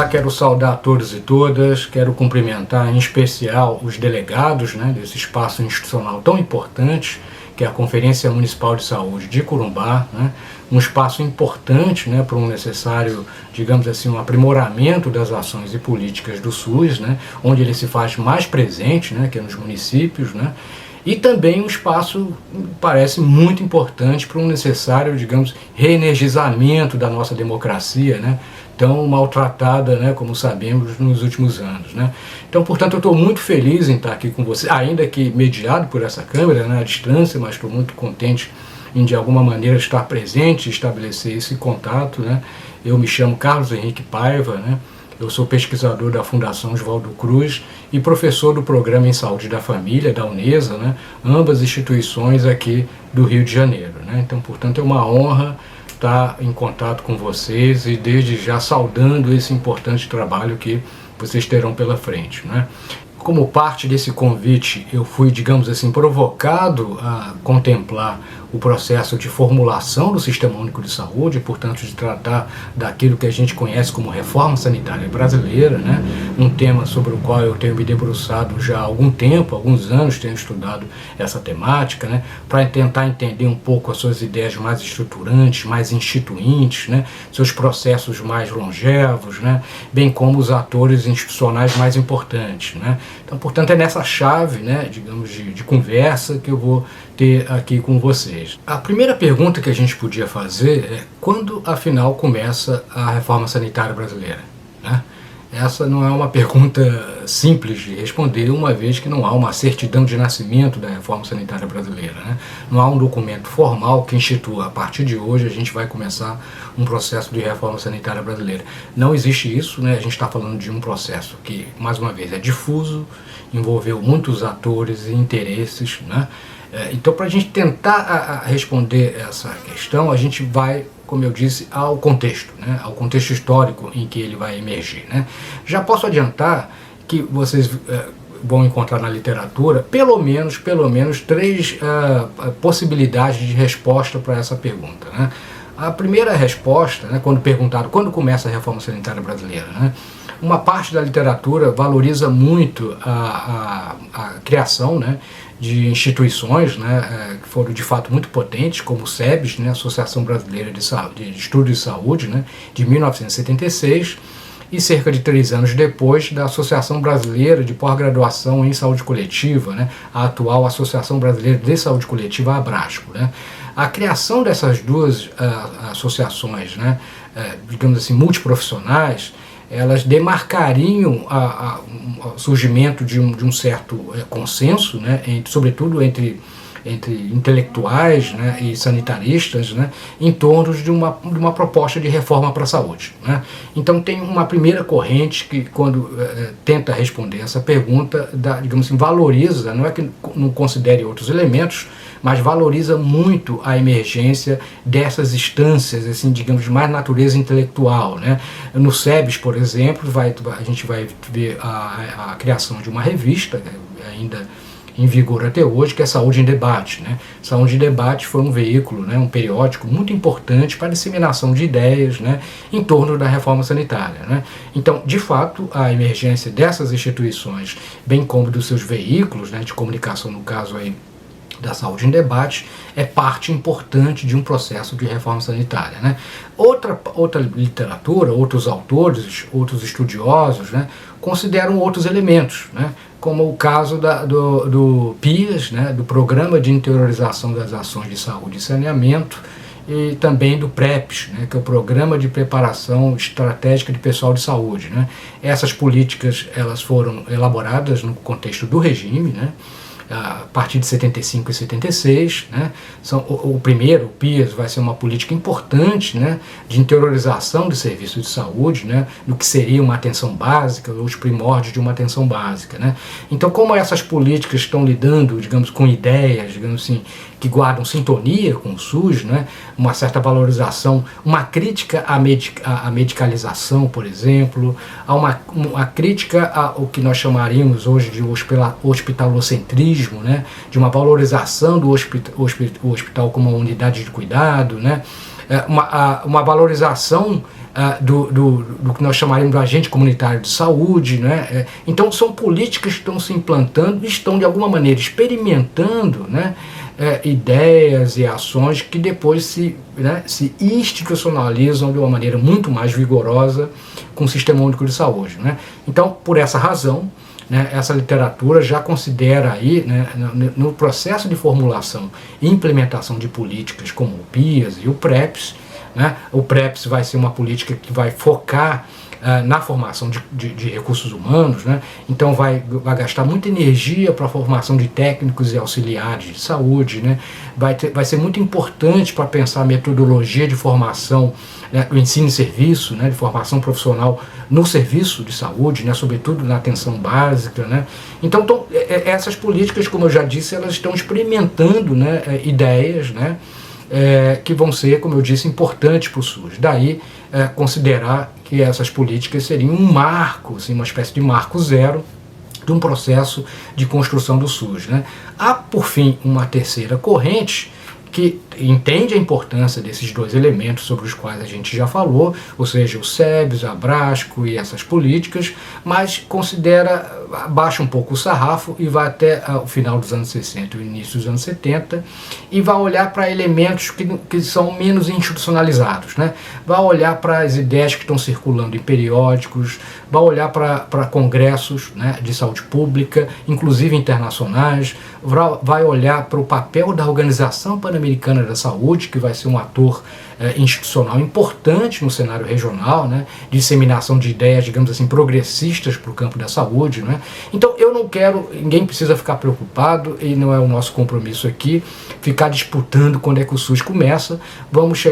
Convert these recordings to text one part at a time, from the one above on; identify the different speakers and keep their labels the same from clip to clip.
Speaker 1: Olá, quero saudar a todos e todas, quero cumprimentar em especial os delegados, desse espaço institucional tão importante, que é a Conferência Municipal de Saúde de Corumbá, um espaço importante para um necessário, digamos assim, um aprimoramento das ações e políticas do SUS, onde ele se faz mais presente, que é nos municípios, e também um espaço, parece, muito importante para um necessário, digamos, reenergizamento da nossa democracia, tão maltratada, como sabemos, nos últimos anos. Então, portanto, eu estou muito feliz em estar aqui com você, ainda que mediado por essa câmera, à distância, mas estou muito contente em, de alguma maneira, estar presente e estabelecer esse contato. Eu me chamo Carlos Henrique Paiva, eu sou pesquisador da Fundação Oswaldo Cruz e professor do Programa em Saúde da Família, da Unesa, ambas instituições aqui do Rio de Janeiro. Então, portanto, é uma honra estar em contato com vocês e desde já saudando esse importante trabalho que vocês terão pela frente. Como parte desse convite, eu fui, digamos assim, provocado a contemplar o processo de formulação do Sistema Único de Saúde, portanto, de tratar daquilo que a gente conhece como reforma sanitária brasileira, um tema sobre o qual eu tenho me debruçado já há algum tempo, alguns anos tenho estudado essa temática, para tentar entender um pouco as suas ideias mais estruturantes, mais instituintes, seus processos mais longevos, bem como os atores institucionais mais importantes. Então, portanto, é nessa chave, digamos, de conversa que eu vou ter aqui com vocês. A primeira pergunta que a gente podia fazer é quando, afinal, começa a reforma sanitária brasileira? Essa não é uma pergunta simples de responder, uma vez que não há uma certidão de nascimento da reforma sanitária brasileira. Não há um documento formal que institua, a partir de hoje a gente vai começar um processo de reforma sanitária brasileira. Não existe isso, a gente está falando de um processo que, mais uma vez, é difuso, envolveu muitos atores e interesses. Então, para a gente tentar responder essa questão, a gente vai, como eu disse, ao contexto histórico em que ele vai emergir. Já posso adiantar que vocês vão encontrar na literatura pelo menos três possibilidades de resposta para essa pergunta. A primeira resposta, quando perguntado quando começa a reforma sanitária brasileira, uma parte da literatura valoriza muito a criação de instituições que foram de fato muito potentes, como o SEBS, Associação Brasileira de Estudos de Saúde, de 1976, e cerca de 3 anos depois da Associação Brasileira de Pós-Graduação em Saúde Coletiva, a atual Associação Brasileira de Saúde Coletiva, a Abrasco. A criação dessas duas associações, digamos assim, multiprofissionais, elas demarcariam o surgimento de um certo consenso, sobretudo entre intelectuais e sanitaristas, em torno de uma proposta de reforma para a saúde. Então tem uma primeira corrente que, quando tenta responder essa pergunta, digamos assim, valoriza, não é que não considere outros elementos, mas valoriza muito a emergência dessas instâncias, assim, digamos, de mais natureza intelectual. No SEBS, por exemplo, a gente vai ver a criação de uma revista, ainda em vigor até hoje, que é Saúde em Debate. Saúde em Debate foi um veículo, um periódico muito importante para a disseminação de ideias em torno da reforma sanitária. Então, de fato, a emergência dessas instituições, bem como dos seus veículos de comunicação, no caso aí, da Saúde em Debate, é parte importante de um processo de reforma sanitária. Outra literatura, outros autores, outros estudiosos, consideram outros elementos, como o caso do PIAS, do Programa de Interiorização das Ações de Saúde e Saneamento, e também do PrEPS, que é o Programa de Preparação Estratégica de Pessoal de Saúde. Essas políticas elas foram elaboradas no contexto do regime, a partir de 75 e 76, o primeiro, o PIAS, vai ser uma política importante de interiorização do serviço de saúde, no que seria uma atenção básica, os primórdios de uma atenção básica. Então, como essas políticas estão lidando, digamos, com ideias, digamos assim, que guardam sintonia com o SUS, uma certa valorização, uma crítica à medicalização, por exemplo, a uma crítica ao que nós chamaríamos hoje de hospitalocentrismo, de uma valorização do hospital como uma unidade de cuidado, uma valorização do que nós chamaríamos de agente comunitário de saúde, né? Então são políticas que estão se implantando e estão de alguma maneira experimentando, né, ideias e ações que depois se institucionalizam de uma maneira muito mais vigorosa com o Sistema Único de Saúde, né? Então, por essa razão, né, essa literatura já considera aí, né, no processo de formulação e implementação de políticas como o PIAS e o PREPS, né, o PREPS vai ser uma política que vai focar na formação de recursos humanos, né? Então vai gastar muita energia para a formação de técnicos e auxiliares de saúde, né? Vai ser muito importante para pensar a metodologia de formação, né, do ensino e serviço, né, de formação profissional no serviço de saúde, né, sobretudo na atenção básica, né? Então essas políticas, como eu já disse, elas estão experimentando, né, ideias, né, que vão ser, como eu disse, importantes para o SUS. Daí considerar que essas políticas seriam um marco, assim, uma espécie de marco zero de um processo de construção do SUS, né? Há, por fim, uma terceira corrente que entende a importância desses dois elementos sobre os quais a gente já falou, ou seja, o SEBS, a Abrasco e essas políticas, mas baixa um pouco o sarrafo e vai até o final dos anos 60 e o início dos anos 70 e vai olhar para elementos que são menos institucionalizados, né? Vai olhar para as ideias que estão circulando em periódicos, vai olhar para congressos, né, de saúde pública, inclusive internacionais, vai olhar para o papel da Organização Pan-Americana da Saúde, que vai ser um ator institucional importante no cenário regional, né, disseminação de ideias, digamos assim, progressistas para o campo da saúde, né? Então eu não quero, ninguém precisa ficar preocupado, e não é o nosso compromisso aqui, ficar disputando quando é que o SUS começa. Vamos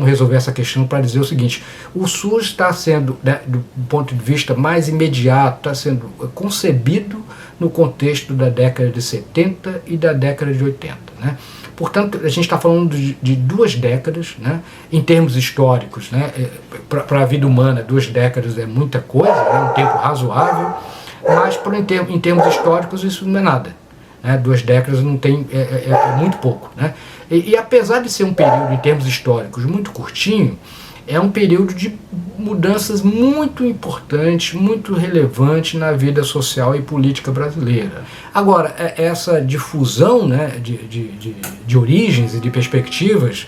Speaker 1: resolver essa questão para dizer o seguinte: o SUS está sendo, né, do ponto de vista mais imediato, está sendo concebido no contexto da década de 70 e da década de 80, né? Portanto, a gente está falando de 2 décadas, né? Em termos históricos, né? Para a vida humana, 2 décadas é muita coisa, é um tempo razoável, mas em termos históricos isso não é nada, né? 2 décadas não tem, é muito pouco, né? E apesar de ser um período em termos históricos muito curtinho, é um período de mudanças muito importantes, muito relevantes na vida social e política brasileira. Agora, essa difusão, né, de origens e de perspectivas,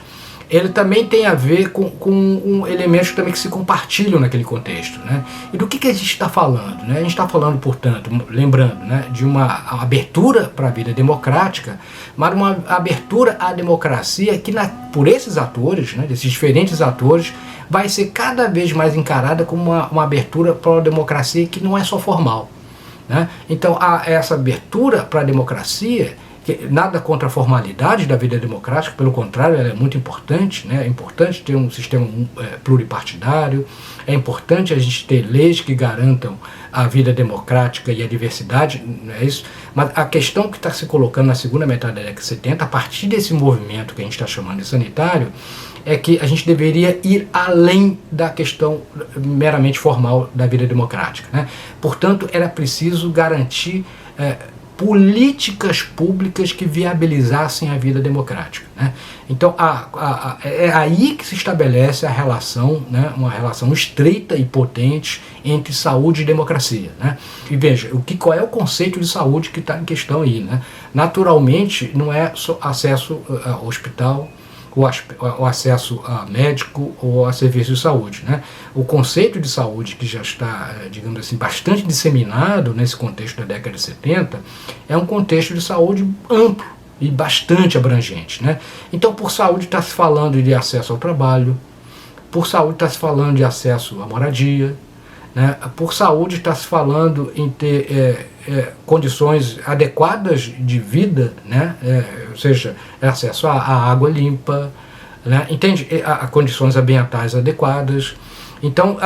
Speaker 1: ele também tem a ver com elementos também que se compartilham naquele contexto, né? E do que a gente está falando, né? A gente está falando, portanto, lembrando, né, de uma abertura para a vida democrática, mas uma abertura à democracia que por esses atores, né, desses diferentes atores, vai ser cada vez mais encarada como uma abertura para a democracia que não é só formal, né? Então essa abertura para a democracia, nada contra a formalidade da vida democrática, pelo contrário, ela é muito importante, né? É importante ter um sistema pluripartidário, é importante a gente ter leis que garantam a vida democrática e a diversidade, não é isso? Mas a questão que está se colocando na segunda metade da década de 70, a partir desse movimento que a gente está chamando de sanitário, é que a gente deveria ir além da questão meramente formal da vida democrática, né? Portanto, era preciso garantir políticas públicas que viabilizassem a vida democrática, né? Então é aí que se estabelece a relação, né, uma relação estreita e potente entre saúde e democracia, né? E veja, qual é o conceito de saúde que está em questão aí, né? Naturalmente não é só acesso ao hospital, o acesso a médico ou a serviço de saúde, né? O conceito de saúde, que já está, digamos assim, bastante disseminado nesse contexto da década de 70, é um contexto de saúde amplo e bastante abrangente, né? Então, por saúde está se falando de acesso ao trabalho, por saúde está se falando de acesso à moradia, né? Por saúde está se falando em ter condições adequadas de vida, né? Ou seja, acesso à água limpa, né? Entende? A condições ambientais adequadas. Então,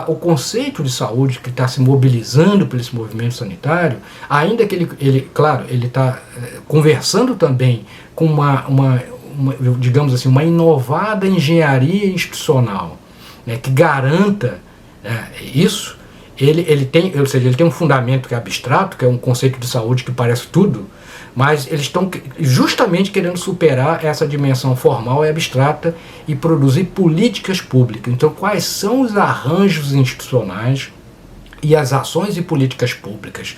Speaker 1: o conceito de saúde que está se mobilizando por esse movimento sanitário, ainda que ele está conversando também com digamos assim, uma inovada engenharia institucional, né, que garanta isso. ele tem, ou seja, ele tem um fundamento que é abstrato, que é um conceito de saúde que parece tudo, mas eles estão justamente querendo superar essa dimensão formal e abstrata e produzir políticas públicas. Então, quais são os arranjos institucionais e as ações e políticas públicas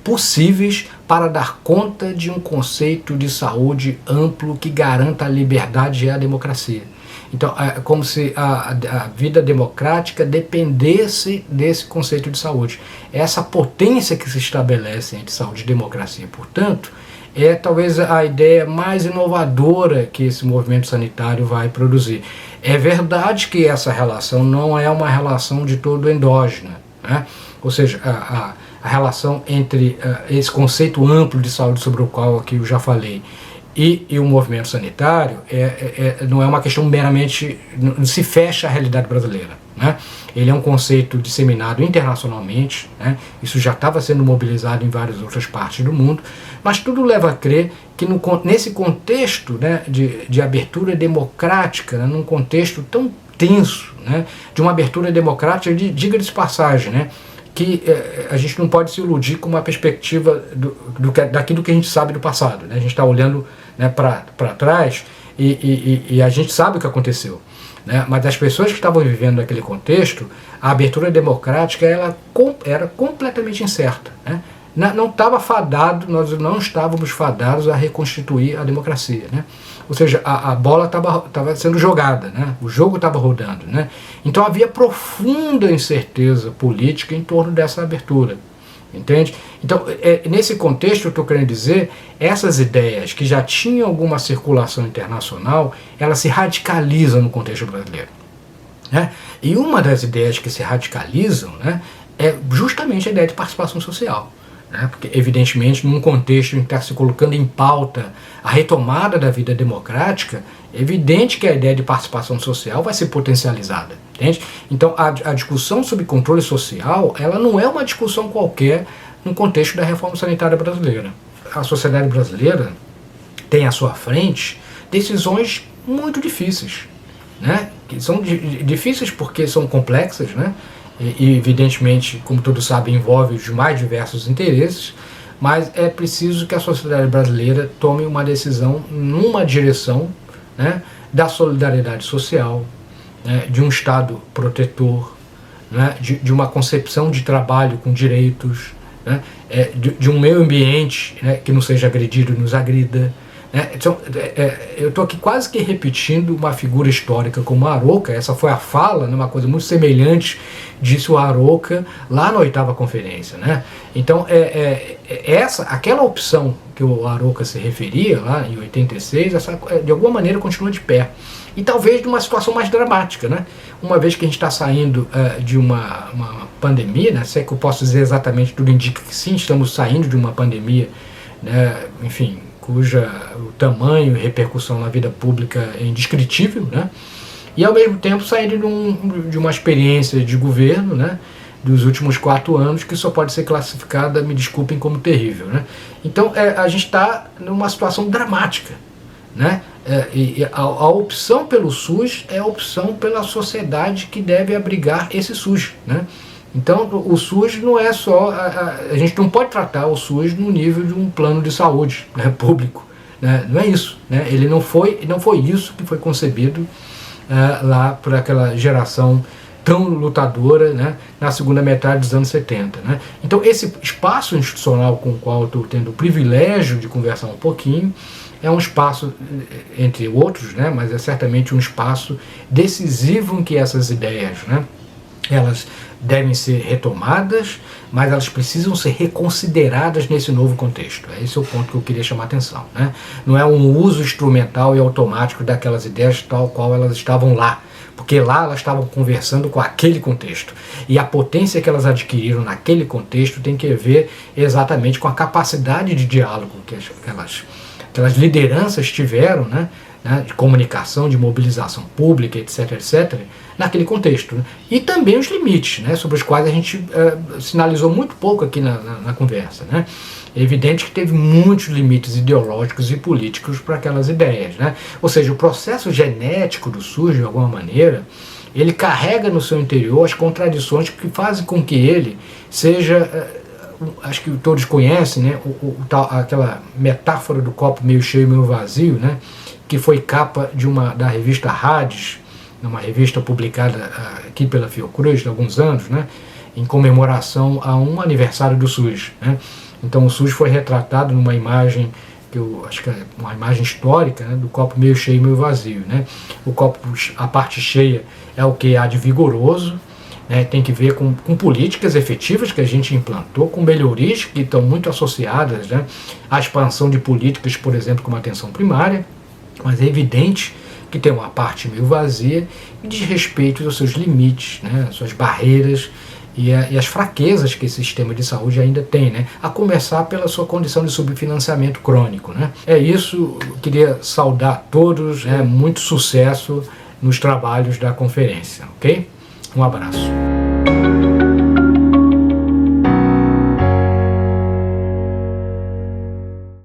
Speaker 1: possíveis para dar conta de um conceito de saúde amplo que garanta a liberdade e a democracia? Então, é como se a vida democrática dependesse desse conceito de saúde. Essa potência que se estabelece entre saúde e democracia, portanto, é talvez a ideia mais inovadora que esse movimento sanitário vai produzir. É verdade que essa relação não é uma relação de todo endógena, né? Ou seja, a relação entre esse conceito amplo de saúde sobre o qual aqui eu já falei e o movimento sanitário não é uma questão meramente, não se fecha à realidade brasileira, né? Ele é um conceito disseminado internacionalmente, né? Isso já estava sendo mobilizado em várias outras partes do mundo, mas tudo leva a crer que nesse contexto, né, de abertura democrática, né, num contexto tão tenso, né, de uma abertura democrática, diga-se de passagem, né, que a gente não pode se iludir com uma perspectiva daquilo que a gente sabe do passado, né? A gente está olhando, né, para trás e a gente sabe o que aconteceu, né? Mas as pessoas que estavam vivendo naquele contexto, a abertura democrática ela era completamente incerta, né? Não estava fadado, nós não estávamos fadados a reconstituir a democracia, né? Ou seja, a bola estava sendo jogada, né? O jogo estava rodando, né? Então havia profunda incerteza política em torno dessa abertura, entende? Então, nesse contexto, eu estou querendo dizer, essas ideias que já tinham alguma circulação internacional, elas se radicalizam no contexto brasileiro, né? E uma das ideias que se radicalizam, né, é justamente a ideia de participação social. Porque, evidentemente, num contexto em que está se colocando em pauta a retomada da vida democrática, é evidente que a ideia de participação social vai ser potencializada, entende? Então, a discussão sobre controle social, ela não é uma discussão qualquer no contexto da reforma sanitária brasileira. A sociedade brasileira tem à sua frente decisões muito difíceis, né? Que são difíceis porque são complexas, né? E evidentemente, como todos sabem, envolve os mais diversos interesses, mas é preciso que a sociedade brasileira tome uma decisão numa direção, né, da solidariedade social, né, de um Estado protetor, né, de uma concepção de trabalho com direitos, né, de um meio ambiente, né, que não seja agredido e nos agrida. Então, eu estou aqui quase que repetindo uma figura histórica como a Arouca. Essa foi a fala, né, uma coisa muito semelhante, disse o Arouca lá na 8ª conferência, né? Então, aquela opção que o Arouca se referia lá em 86, de alguma maneira continua de pé. E talvez de uma situação mais dramática, né? Uma vez que a gente está saindo de uma pandemia, né? Se é que eu posso dizer exatamente, tudo indica que sim, estamos saindo de uma pandemia, né? Enfim, cuja o tamanho e repercussão na vida pública é indescritível, né? E ao mesmo tempo saindo de uma experiência de governo, né, dos últimos 4 anos, que só pode ser classificada, me desculpem, como terrível, né? Então a gente está numa situação dramática, né? E a opção pelo SUS é a opção pela sociedade que deve abrigar esse SUS, né? Então o SUS não é só, a gente não pode tratar o SUS no nível de um plano de saúde, né, público, né? Não é isso, né? Ele não foi isso que foi concebido lá por aquela geração tão lutadora, né, na segunda metade dos anos 70. Né? Então esse espaço institucional com o qual eu estou tendo o privilégio de conversar um pouquinho é um espaço, entre outros, né, mas é certamente um espaço decisivo em que essas ideias, né, elas devem ser retomadas, mas elas precisam ser reconsideradas nesse novo contexto. Esse é o ponto que eu queria chamar a atenção, né? Não é um uso instrumental e automático daquelas ideias tal qual elas estavam lá, porque lá elas estavam conversando com aquele contexto. E a potência que elas adquiriram naquele contexto tem que ver exatamente com a capacidade de diálogo que aquelas lideranças tiveram, né, de comunicação, de mobilização pública, etc., etc., naquele contexto. Né? E também os limites, né, sobre os quais a gente sinalizou muito pouco aqui na conversa. Né? É evidente que teve muitos limites ideológicos e políticos para aquelas ideias. Né? Ou seja, o processo genético do SUS, de alguma maneira, ele carrega no seu interior as contradições que fazem com que ele seja, acho que todos conhecem, né, aquela metáfora do copo meio cheio e meio vazio, né, que foi capa da revista Hades, uma revista publicada aqui pela Fiocruz há alguns anos, né, em comemoração a um aniversário do SUS, né. Então o SUS foi retratado numa imagem, que eu acho que é uma imagem histórica, né, do copo meio cheio e meio vazio, né. O copo, a parte cheia é o que há de vigoroso, né, tem que ver com políticas efetivas que a gente implantou, com melhorias que estão muito associadas, né, à expansão de políticas, por exemplo, como a atenção primária, mas é evidente que tem uma parte meio vazia e diz respeito aos seus limites, né, às suas barreiras e as fraquezas que esse sistema de saúde ainda tem, né, a começar pela sua condição de subfinanciamento crônico, né. É isso, eu queria saudar todos, muito sucesso nos trabalhos da conferência, ok? Um abraço.